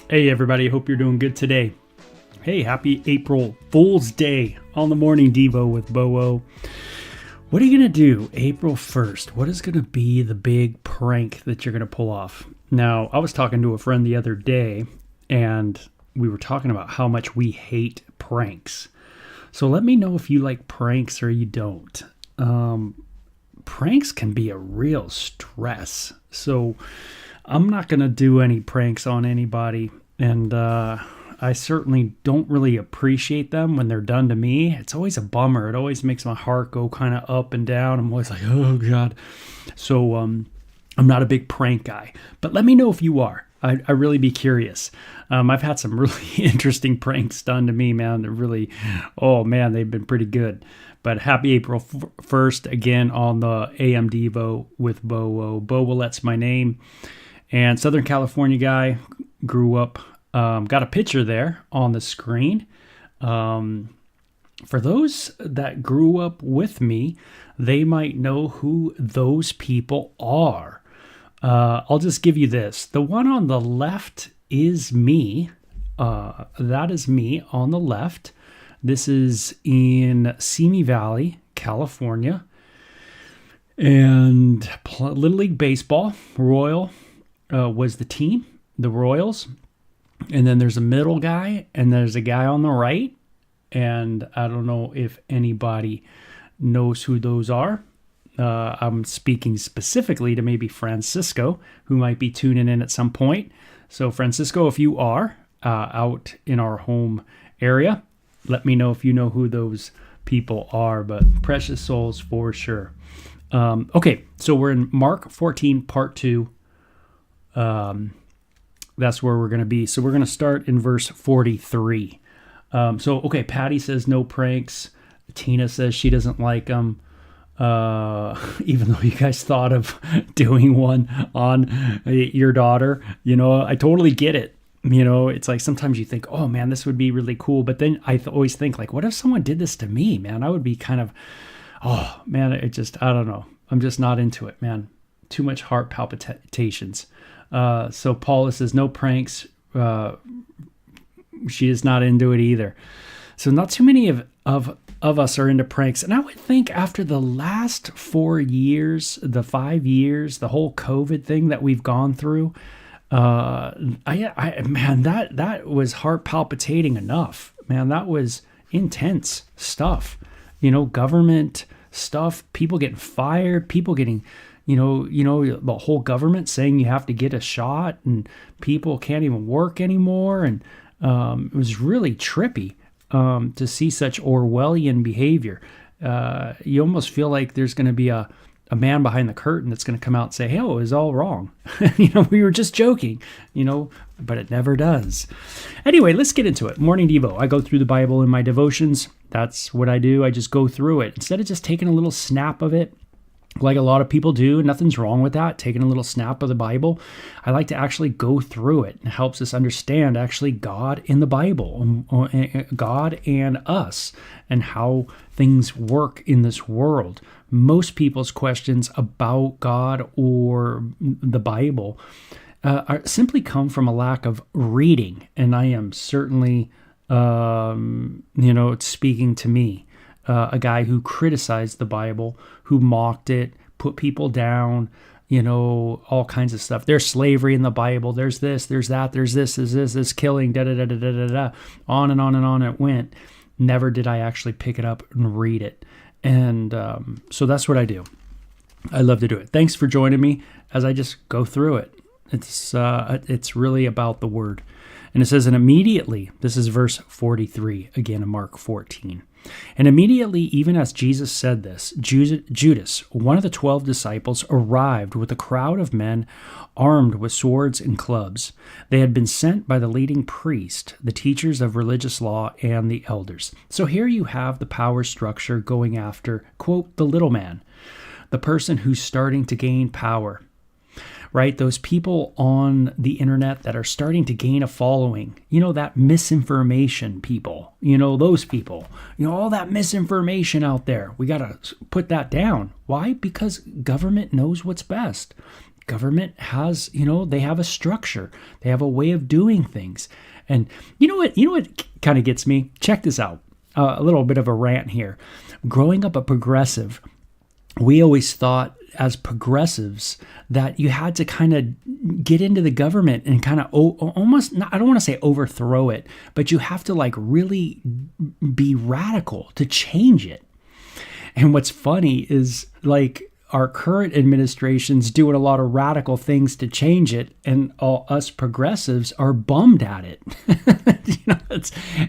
Hey everybody, hope you're doing good today. Hey, happy April Fool's Day on the Morning Devo with Bo-O. What are you going to do April 1st? What is going to be the big prank that you're going to pull off? Now, I was talking to a friend the other day, and we were talking about how much we hate pranks. So let me know if you like pranks or you don't. pranks can be a real stress. So I'm not going to do any pranks on anybody. And I certainly don't really appreciate them when they're done to me. It's always a bummer. It always makes my heart go kind of up and down. I'm always like, oh God. So I'm not a big prank guy. But let me know if you are. I really be curious. I've had some really interesting pranks done to me, man. They're really, oh man, they've been pretty good. But happy April 1st again on the AM Devo with Bo. Bo Willette's my name. And Southern California guy, grew up, got a picture there on the screen. For those that grew up with me, they might know who those people are. I'll just give you this. The one on the left is me. That is me on the left. This is in Simi Valley, California. And Little League Baseball, Royal was the team, the Royals. And then there's a middle guy, and there's a guy on the right. And I don't know if anybody knows who those are. I'm speaking specifically to maybe Francisco, who might be tuning in at some point. So Francisco, if you are out in our home area, let me know if you know who those people are, but precious souls for sure. Okay, so we're in Mark 14, part 2. That's where we're going to be. So we're going to start in verse 43. Okay, Patty says no pranks. Tina says she doesn't like them. Even though you guys thought of doing one on your daughter, I totally get it. It's like sometimes you think, oh man, this would be really cool. But then I always think like, what if someone did this to me, man? I would be kind of, oh man, I don't know. I'm just not into it, man. Too much heart palpitations. So Paula says no pranks. She is not into it either. So not too many of us are into pranks. And I would think after the last 4 years, the 5 years, the whole COVID thing that we've gone through, man, that was heart palpitating enough, man. That was intense stuff, government stuff, people getting fired, people getting, the whole government saying you have to get a shot and people can't even work anymore. And it was really trippy. To see such Orwellian behavior. You almost feel like there's going to be a man behind the curtain that's going to come out and say, hey, it was all wrong. We were just joking, but it never does. Anyway, let's get into it. Morning Devo. I go through the Bible in my devotions. That's what I do. I just go through it. Instead of just taking a little snap of it, like a lot of people do, nothing's wrong with that, taking a little snap of the Bible. I like to actually go through it. It helps us understand actually God in the Bible, God and us, and how things work in this world. Most people's questions about God or the Bible simply come from a lack of reading, and I am certainly, it's speaking to me. A guy who criticized the Bible, who mocked it, put people down, all kinds of stuff. There's slavery in the Bible. There's this, there's that, there's this killing, da-da-da-da-da-da-da. On and on and on it went. Never did I actually pick it up and read it. And so that's what I do. I love to do it. Thanks for joining me as I just go through it. It's really about the Word. And it says, and immediately, this is verse 43, again in Mark 14. And immediately, even as Jesus said this, Judas, one of the 12 disciples, arrived with a crowd of men armed with swords and clubs. They had been sent by the leading priest, the teachers of religious law, and the elders. So here you have the power structure going after, quote, the little man, the person who's starting to gain power. Right? Those people on the internet that are starting to gain a following, that misinformation people, those people, all that misinformation out there. We got to put that down. Why? Because government knows what's best. Government has, they have a structure. They have a way of doing things. And you know what kind of gets me? Check this out. A little bit of a rant here. Growing up a progressive, we always thought as progressives that you had to kind of get into the government and kind of almost, I don't want to say overthrow it, but you have to like really be radical to change it. And what's funny is like our current administration's doing a lot of radical things to change it, and all us progressives are bummed at it.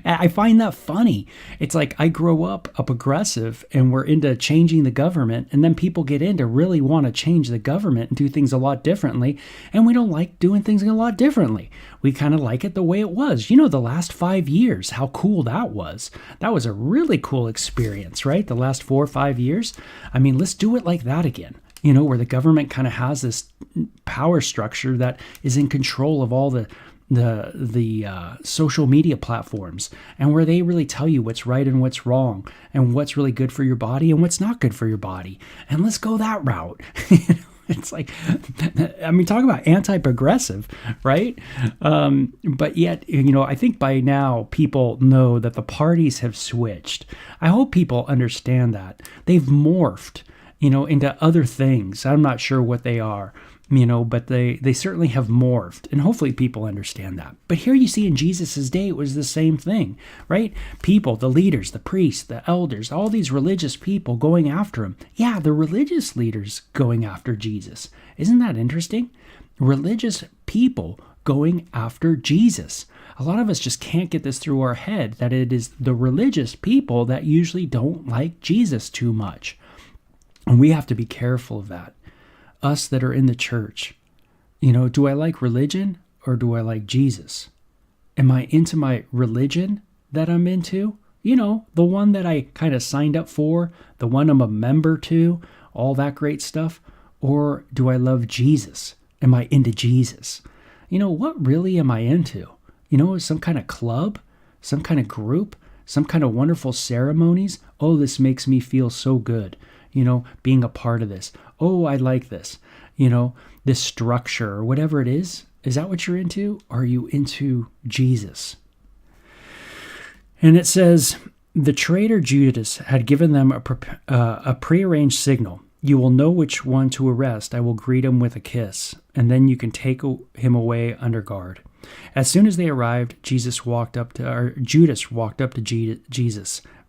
I find that funny. It's like I grow up a progressive and we're into changing the government, and then people get in to really want to change the government and do things a lot differently, and we don't like doing things a lot differently. We kind of like it the way it was. The last 5 years, how cool that was. That was a really cool experience, right? The last 4 or 5 years. I mean, let's do it like that again, where the government kind of has this power structure that is in control of all the social media platforms, and where they really tell you what's right and what's wrong, and what's really good for your body and what's not good for your body. And let's go that route. It's like, I mean, talk about anti-progressive, right? But yet, I think by now people know that the parties have switched. I hope people understand that. They've morphed, into other things. I'm not sure what they are, but they certainly have morphed, and hopefully people understand that. But here you see in Jesus's day, it was the same thing, right? People, the leaders, the priests, the elders, all these religious people going after him. Yeah, the religious leaders going after Jesus. Isn't that interesting? Religious people going after Jesus. A lot of us just can't get this through our head that it is the religious people that usually don't like Jesus too much. And we have to be careful of that. Us that are in the church, do I like religion or do I like Jesus? Am I into my religion that I'm into? The one that I kind of signed up for, the one I'm a member to, all that great stuff? Or do I love Jesus? Am I into Jesus? What really am I into? Some kind of club, some kind of group, some kind of wonderful ceremonies. Oh, this makes me feel so good. Being a part of this. Oh, I like this. This structure or whatever it is. Is that what you're into? Are you into Jesus? And it says, the traitor Judas had given them a prearranged signal. You will know which one to arrest. I will greet him with a kiss, and then you can take him away under guard. As soon as they arrived, Judas walked up to Jesus,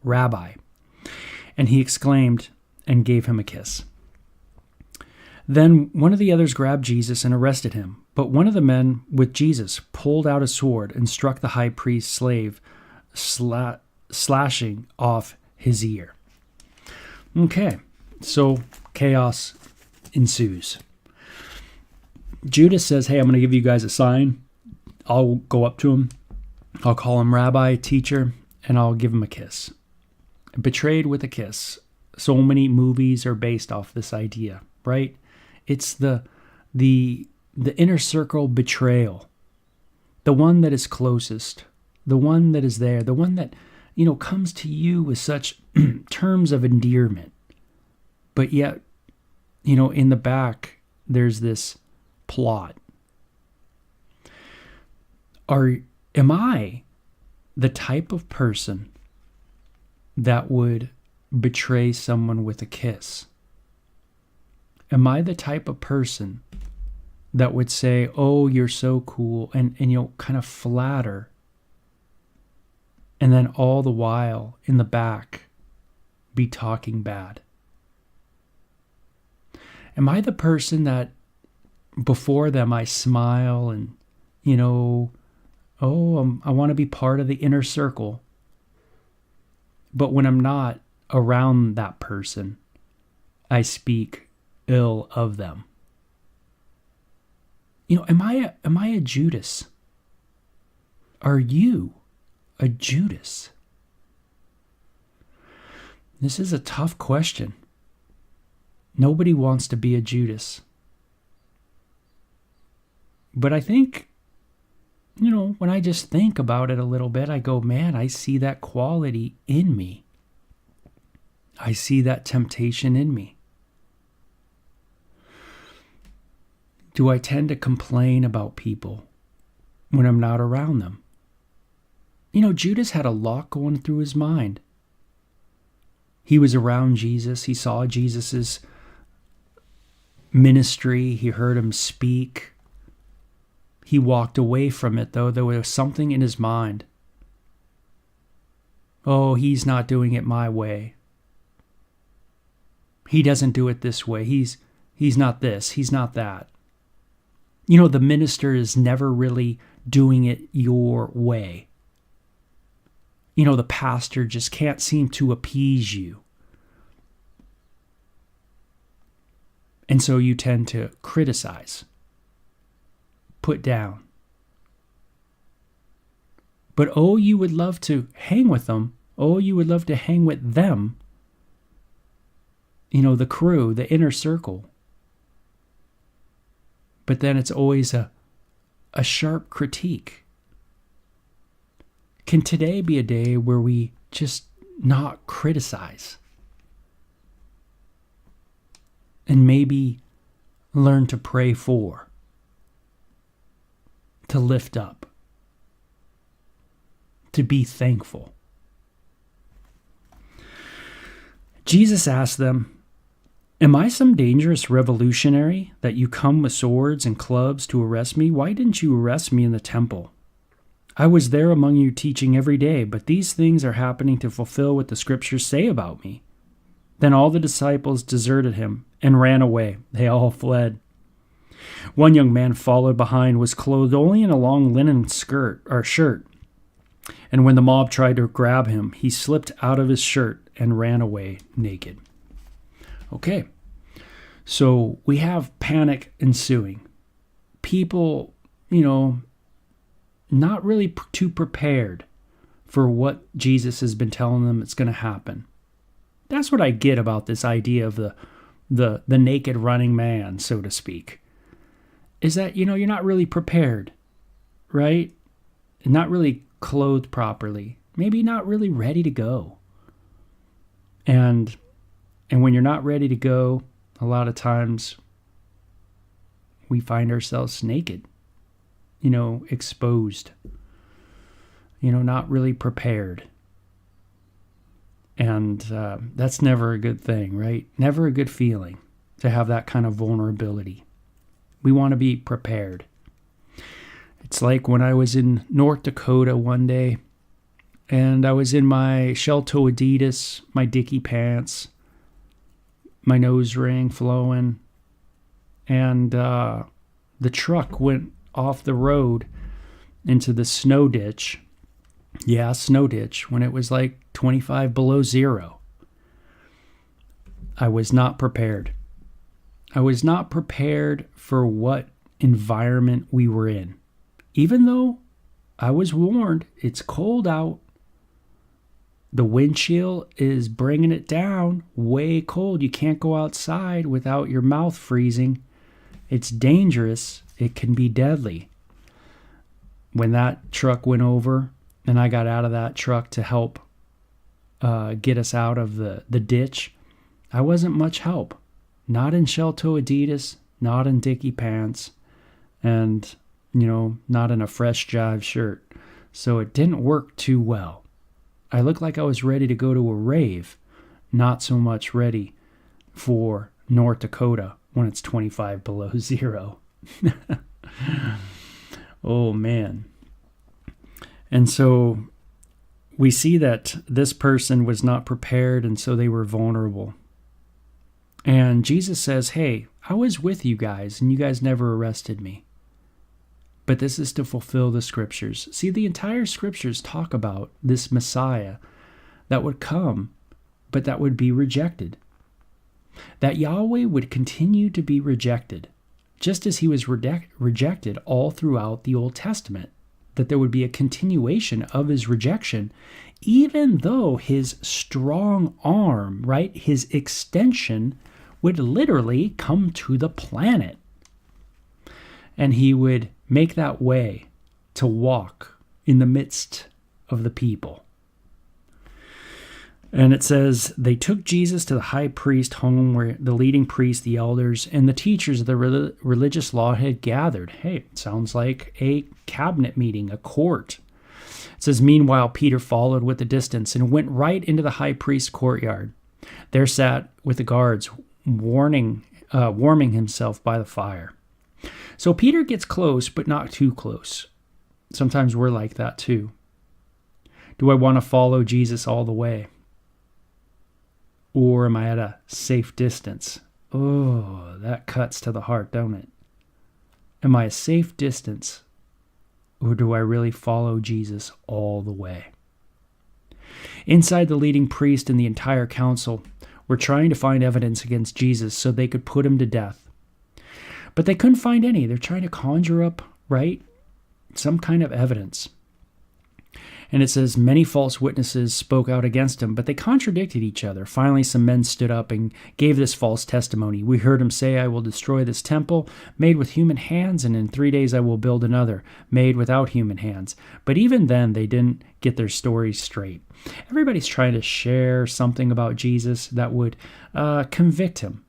Rabbi, and he exclaimed and gave him a kiss. Then one of the others grabbed Jesus and arrested him. But one of the men with Jesus pulled out a sword and struck the high priest's slave, slashing off his ear. Okay, so chaos ensues. Judas says, hey, I'm going to give you guys a sign. I'll go up to him. I'll call him rabbi, teacher, and I'll give him a kiss. Betrayed with a kiss. So many movies are based off this idea, right? It's the inner circle betrayal. The one that is closest, the one that is there, the one that, comes to you with such terms of endearment. But yet, in the back, there's this plot. Am I the type of person that would betray someone with a kiss? Am I the type of person that would say, oh, you're so cool, and kind of flatter, and then all the while in the back be talking bad? Am I the person that before them I smile and, I want to be part of the inner circle, but when I'm not around that person, I speak ill of them? Am I a Judas? Are you a Judas? This is a tough question. Nobody wants to be a Judas. But I think, when I just think about it a little bit, I go, man, I see that quality in me. I see that temptation in me. Do I tend to complain about people when I'm not around them? Judas had a lot going through his mind. He was around Jesus. He saw Jesus's ministry. He heard him speak. He walked away from it, though. There was something in his mind. Oh, he's not doing it my way. He doesn't do it this way. He's not this. He's not that. You know, the minister is never really doing it your way. You know, the pastor just can't seem to appease you. And so you tend to criticize, put down. But oh, you would love to hang with them. Oh, you would love to hang with them. You know, the crew, the inner circle. But then it's always a sharp critique. Can today be a day where we just not criticize? And maybe learn to pray for, to lift up, to be thankful. Jesus asked them, "Am I some dangerous revolutionary that you come with swords and clubs to arrest me? Why didn't you arrest me in the temple? I was there among you teaching every day, but these things are happening to fulfill what the scriptures say about me." Then all the disciples deserted him and ran away. They all fled. One young man followed behind, was clothed only in a long linen shirt. And when the mob tried to grab him, he slipped out of his shirt and ran away naked. Okay, so we have panic ensuing. People, not really too prepared for what Jesus has been telling them it's going to happen. That's what I get about this idea of the naked running man, so to speak, is that, you're not really prepared, right? Not really clothed properly, maybe not really ready to go. And when you're not ready to go, a lot of times we find ourselves naked, exposed, not really prepared. And that's never a good thing, right? Never a good feeling to have that kind of vulnerability. We want to be prepared. It's like when I was in North Dakota one day, and I was in my shell-toe Adidas, my Dickie pants, my nose ring flowing, and the truck went off the road into the snow ditch. Yeah, snow ditch, when it was like 25 below zero. I was not prepared. I was not prepared for what environment we were in. Even though I was warned, it's cold out. The wind chill is bringing it down, way cold. You can't go outside without your mouth freezing. It's dangerous. It can be deadly. When that truck went over, and I got out of that truck to help get us out of the ditch, I wasn't much help. Not in shell-toe Adidas, not in Dickie pants, and, not in a Fresh Jive shirt. So it didn't work too well. I looked like I was ready to go to a rave, not so much ready for North Dakota when it's 25 below zero. Oh, man. And so we see that this person was not prepared, and so they were vulnerable. And Jesus says, "Hey, I was with you guys, and you guys never arrested me. But this is to fulfill the scriptures." See, the entire scriptures talk about this Messiah that would come, but that would be rejected. That Yahweh would continue to be rejected, just as he was rejected all throughout the Old Testament. That there would be a continuation of his rejection, even though his strong arm, right, his extension would literally come to the planet. And he would make that way to walk in the midst of the people. And it says, they took Jesus to the high priest home where the leading priests, the elders, and the teachers of the religious law had gathered. Hey, it sounds like a cabinet meeting, a court. It says, meanwhile, Peter followed with the distance and went right into the high priest's courtyard. There sat with the guards, warming himself by the fire. So Peter gets close, but not too close. Sometimes we're like that too. Do I want to follow Jesus all the way? or am I at a safe distance? Oh, that cuts to the heart, don't it? Am I a safe distance, or do I really follow Jesus all the way? Inside, the leading priest and the entire council were trying to find evidence against Jesus so they could put him to death. But they couldn't find any. They're trying to conjure up, right, some kind of evidence. And it says, many false witnesses spoke out against him, but they contradicted each other. Finally, some men stood up and gave this false testimony. We heard him say, I will destroy this temple made with human hands, and in 3 days I will build another made without human hands. But even then, they didn't get their stories straight. Everybody's trying to share something about Jesus that would convict him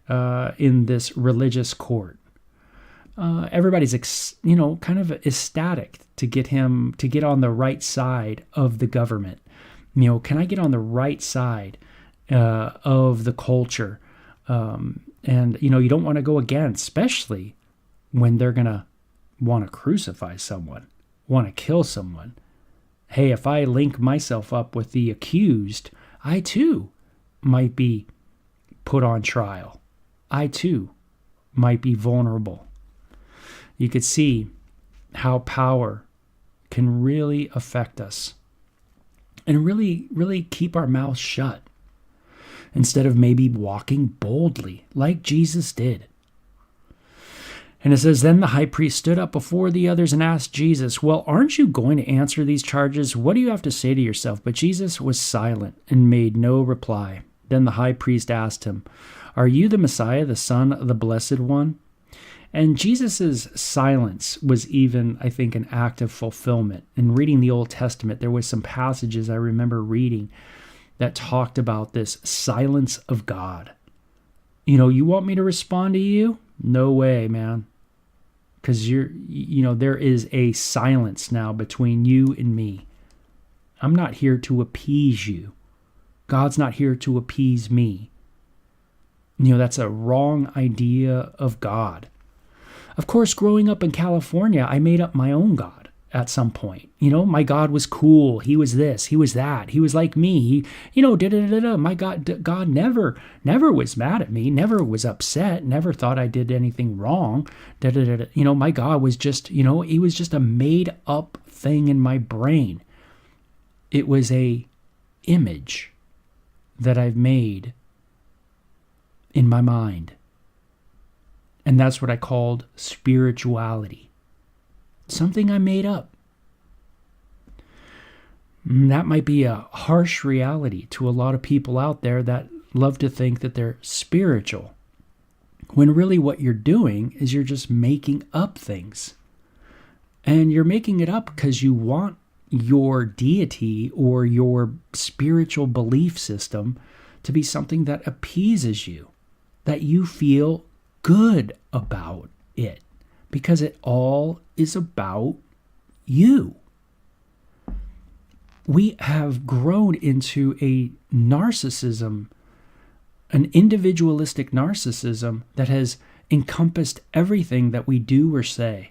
in this religious court. Everybody's, kind of ecstatic to get him to get on the right side of the government. Can I get on the right side of the culture? And you don't want to go against, especially when they're going to want to crucify someone, want to kill someone. Hey, if I link myself up with the accused, I too might be put on trial. I too might be vulnerable. You could see how power can really affect us and really, really keep our mouths shut instead of maybe walking boldly like Jesus did. And it says, then the high priest stood up before the others and asked Jesus, well, aren't you going to answer these charges? What do you have to say to yourself? But Jesus was silent and made no reply. Then the high priest asked him, are you the Messiah, the Son of the Blessed One? And Jesus' silence was even, I think, an act of fulfillment. In reading the Old Testament, there was some passages I remember reading that talked about this silence of God. You want me to respond to you? No way, man. Because there is a silence now between you and me. I'm not here to appease you. God's not here to appease me. That's a wrong idea of God. Of course, growing up in California, I made up my own God at some point. My God was cool. He was this. He was that. He was like me. My God never was mad at me, never was upset, never thought I did anything wrong. My God was just, he was just a made up thing in my brain. It was a image that I've made in my mind. And that's what I called spirituality. Something I made up. That might be a harsh reality to a lot of people out there that love to think that they're spiritual, when really what you're doing is you're just making up things. And you're making it up because you want your deity or your spiritual belief system to be something that appeases you, that you feel good about it, because it all is about you. We have grown into a narcissism, an individualistic narcissism that has encompassed everything that we do or say.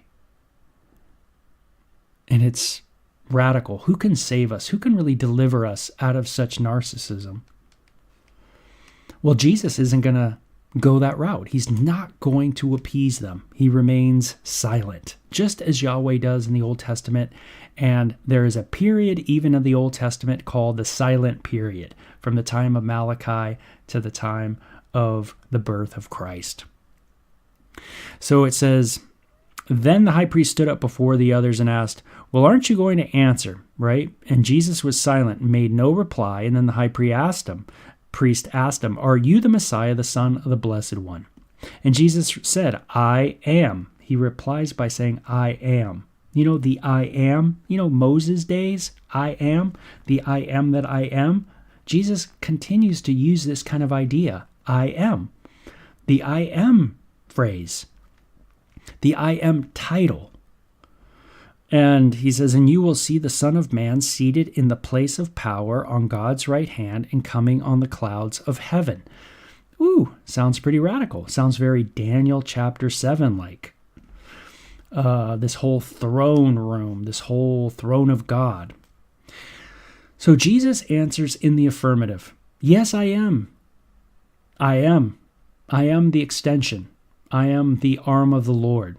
And it's radical. Who can save us? Who can really deliver us out of such narcissism? Well, Jesus isn't going to go that route. He's not going to appease them. He remains silent, just as Yahweh does in the Old Testament. And there is a period even in the Old Testament called the silent period, from the time of Malachi to the time of the birth of Christ. So it says, then the high priest stood up before the others and asked, well, aren't you going to answer, right? And Jesus was silent and made no reply. And then the high priest asked him, are you the Messiah, the Son of the Blessed One? And Jesus said, I am. He replies by saying, I am. The I am, Moses' days, I am, the I am that I am. Jesus continues to use this kind of idea, I am. The I am phrase, the I am title. And he says, and you will see the Son of Man seated in the place of power on God's right hand and coming on the clouds of heaven. Ooh, sounds pretty radical. Sounds very Daniel chapter 7 like. This whole throne room, this whole throne of God. So Jesus answers in the affirmative. Yes, I am. I am. I am the extension. I am the arm of the Lord.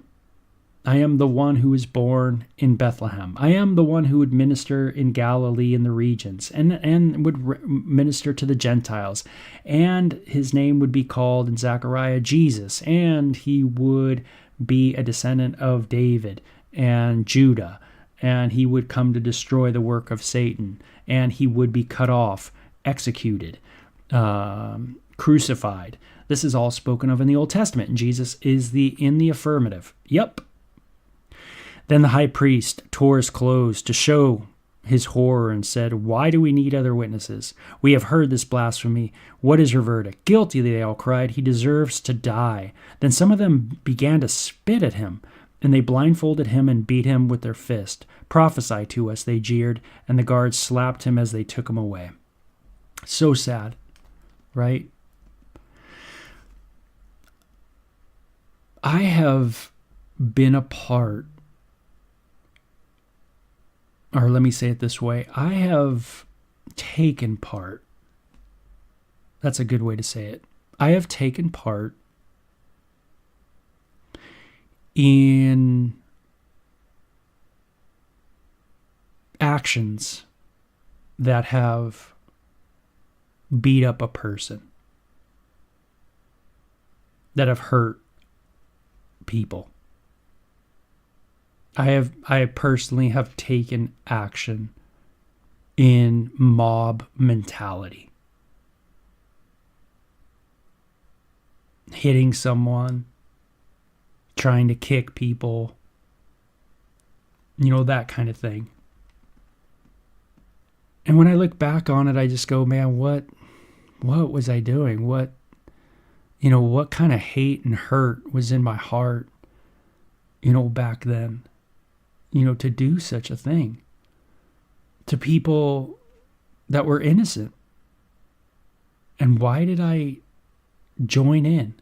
I am the one who was born in Bethlehem. I am the one who would minister in Galilee in the regions and would minister to the Gentiles. And his name would be called in Zechariah Jesus. And he would be a descendant of David and Judah. And he would come to destroy the work of Satan. And he would be cut off, executed, crucified. This is all spoken of in the Old Testament. And Jesus is in the affirmative. Yep. Then the high priest tore his clothes to show his horror and said, "Why do we need other witnesses? We have heard this blasphemy. What is your verdict?" "Guilty," they all cried. "He deserves to die." Then some of them began to spit at him, and they blindfolded him and beat him with their fist. "Prophesy to us," they jeered, and the guards slapped him as they took him away. So sad, right? I have been a part, or let me say it this way, I have taken part. That's a good way to say it. I have taken part in actions that have beat up a person, that have hurt people. I personally have taken action in mob mentality. Hitting someone, trying to kick people, that kind of thing. And when I look back on it, I just go, man, what was I doing? What kind of hate and hurt was in my heart, back then? To do such a thing to people that were innocent. And why did I join in?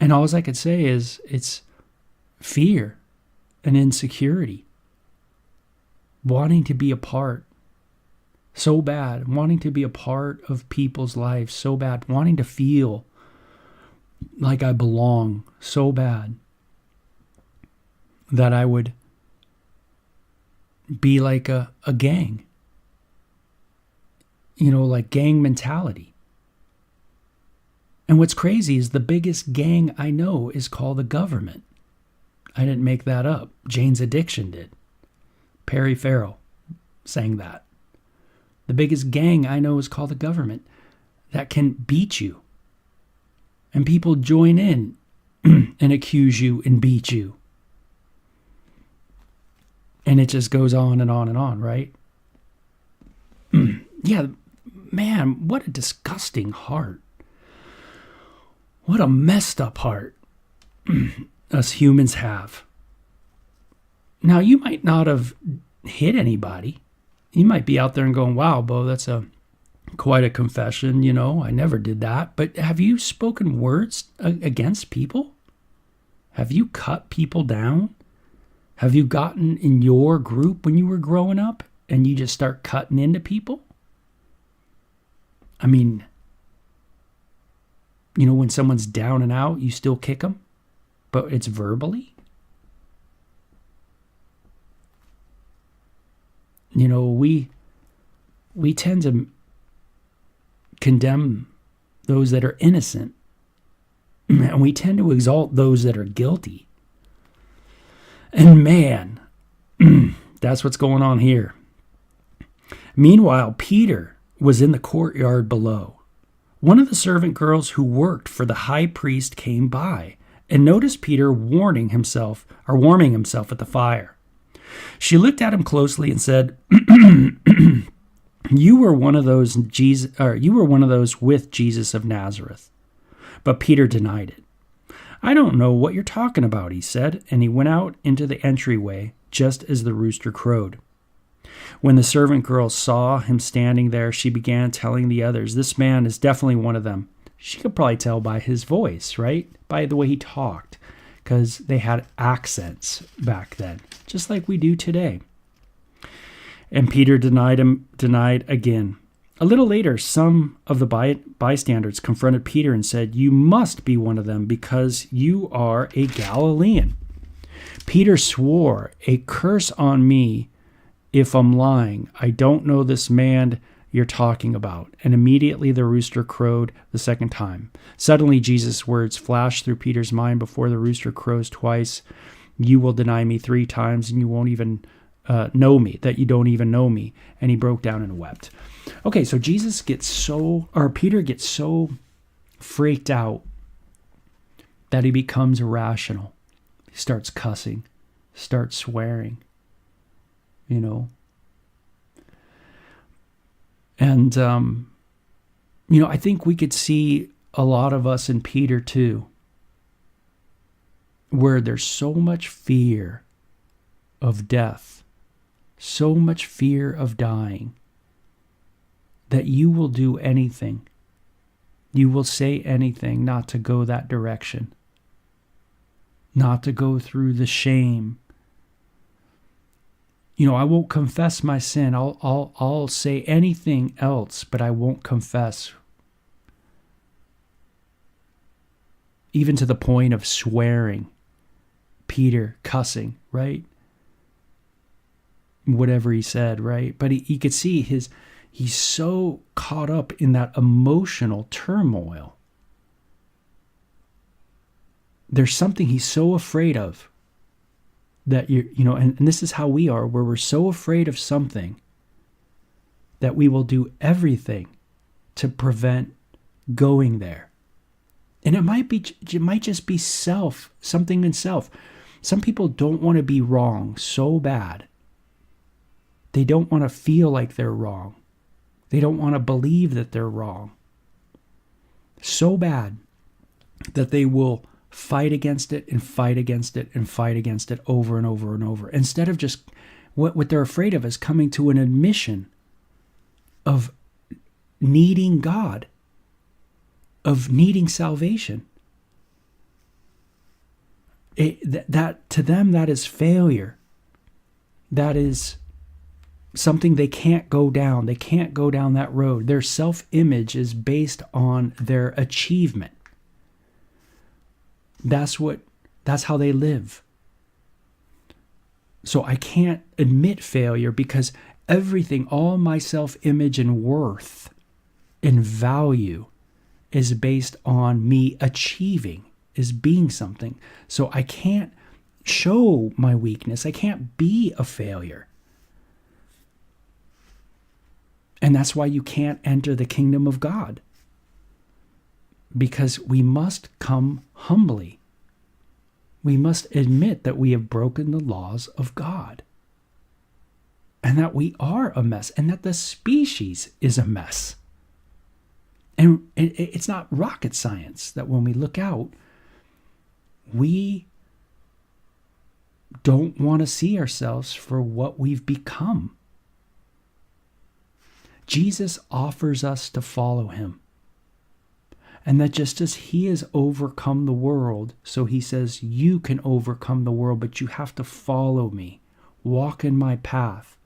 And all I could say is it's fear and insecurity. Wanting to be a part so bad. Wanting to be a part of people's lives so bad. Wanting to feel like I belong so bad. That I would be like a gang. Like gang mentality. And what's crazy is the biggest gang I know is called the government. I didn't make that up. Jane's Addiction did. Perry Farrell sang that. The biggest gang I know is called the government that can beat you. And people join in and accuse you and beat you. And it just goes on and on and on, right? Yeah, man, what a disgusting heart. What a messed up heart us humans have. Now, you might not have hit anybody. You might be out there and going, wow, Bo, that's quite a confession. I never did that. But have you spoken words against people? Have you cut people down? Have you gotten in your group when you were growing up and you just start cutting into people? I mean, when someone's down and out, you still kick them, but it's verbally. We tend to condemn those that are innocent, and we tend to exalt those that are guilty. And man, that's what's going on here. Meanwhile, Peter was in the courtyard below. One of the servant girls who worked for the high priest came by and noticed Peter warming himself at the fire. She looked at him closely and said, "You were one of those with Jesus of Nazareth." But Peter denied it. "I don't know what you're talking about," he said, and he went out into the entryway just as the rooster crowed. When the servant girl saw him standing there, she began telling the others, "This man is definitely one of them." She could probably tell by his voice, right? By the way he talked, because they had accents back then, just like we do today. And Peter denied again. A little later, some of the bystanders confronted Peter and said, "You must be one of them because you are a Galilean." Peter swore, "A curse on me if I'm lying. I don't know this man you're talking about." And immediately the rooster crowed the second time. Suddenly Jesus' words flashed through Peter's mind: "Before the rooster crows twice, you will deny me 3 times, and you won't even know me, that you don't even know me." And he broke down and wept. Okay, so Peter gets so freaked out that he becomes irrational. He starts cussing, starts swearing, And, I think we could see a lot of us in Peter too, where there's so much fear of death, so much fear of dying, that you will do anything. You will say anything not to go that direction, not to go through the shame. I won't confess my sin. I'll say anything else, but I won't confess. Even to the point of swearing. Peter cussing, right? Whatever he said, right? But he could see he's so caught up in that emotional turmoil. There's something he's so afraid of that and this is how we are, where we're so afraid of something that we will do everything to prevent going there. And it might just be something in self. Some people don't want to be wrong so bad. They don't want to feel like they're wrong. They don't want to believe that they're wrong so bad that they will fight against it and fight against it and fight against it over and over and over. Instead of just, what they're afraid of is coming to an admission of needing God, of needing salvation. That to them, that is failure. That is something they can't go down. They can't go down that road. Their self-image is based on their achievement. That's how they live. So I can't admit failure because everything, all my self-image and worth and value is based on me achieving, is being something. So I can't show my weakness. I can't be a failure. And that's why you can't enter the kingdom of God. Because we must come humbly. We must admit that we have broken the laws of God. And that we are a mess. And that the species is a mess. And it's not rocket science that when we look out, we don't want to see ourselves for what we've become. Jesus offers us to follow him. And that just as he has overcome the world, so he says, you can overcome the world, but you have to follow me. Walk in my path.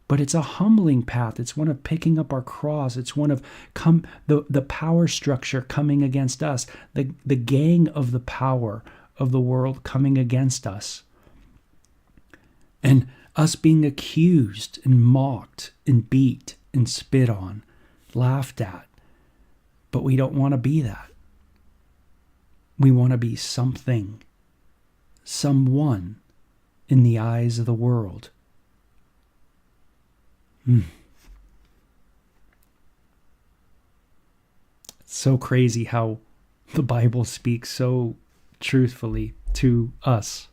But it's a humbling path. It's one of picking up our cross. It's one of the power structure coming against us, the gang of the power of the world coming against us. And us being accused and mocked and beat and spit on, laughed at. But we don't want to be that. We want to be something, someone in the eyes of the world. It's so crazy how the Bible speaks so truthfully to us.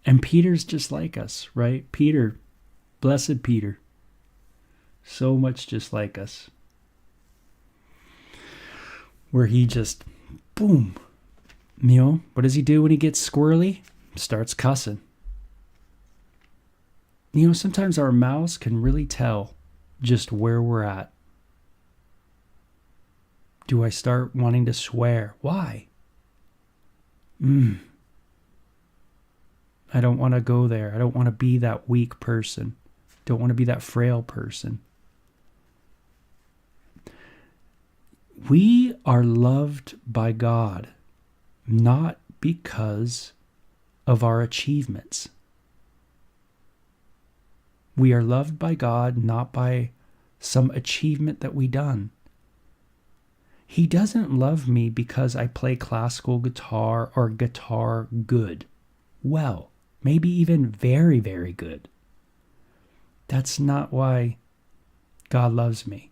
And Peter's just like us, right? Peter, blessed Peter, so much just like us. Where he just, boom, what does he do when he gets squirrely? Starts cussing. Sometimes our mouths can really tell just where we're at. Do I start wanting to swear? Why? I don't want to go there. I don't want to be that weak person. Don't want to be that frail person. We are loved by God not because of our achievements. We are loved by God not by some achievement that we done. He doesn't love me because I play classical guitar or guitar good. Well, maybe even very, very good. That's not why God loves me.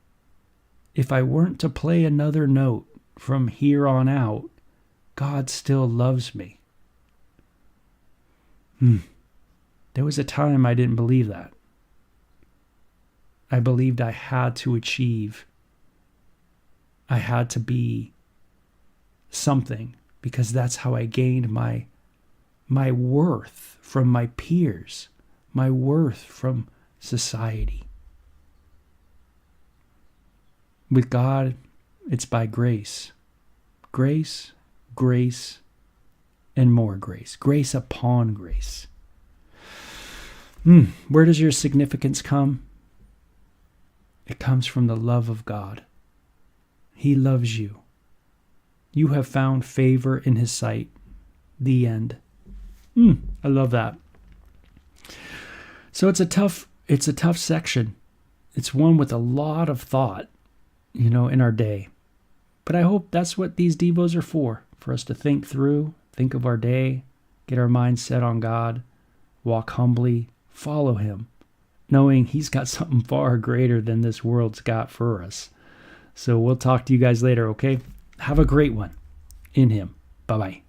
If I weren't to play another note from here on out, God still loves me. There was a time I didn't believe that. I believed I had to achieve. I had to be something because that's how I gained my worth from my peers, my worth from society. With God, it's by grace. Grace, grace, and more grace. Grace upon grace. Where does your significance come? It comes from the love of God. He loves you. You have found favor in his sight. The end. I love that. So it's a tough section. It's one with a lot of thought, in our day. But I hope that's what these devos are for us to think through, think of our day, get our mind set on God, walk humbly, follow him, knowing he's got something far greater than this world's got for us. So we'll talk to you guys later, okay? Have a great one in him. Bye-bye.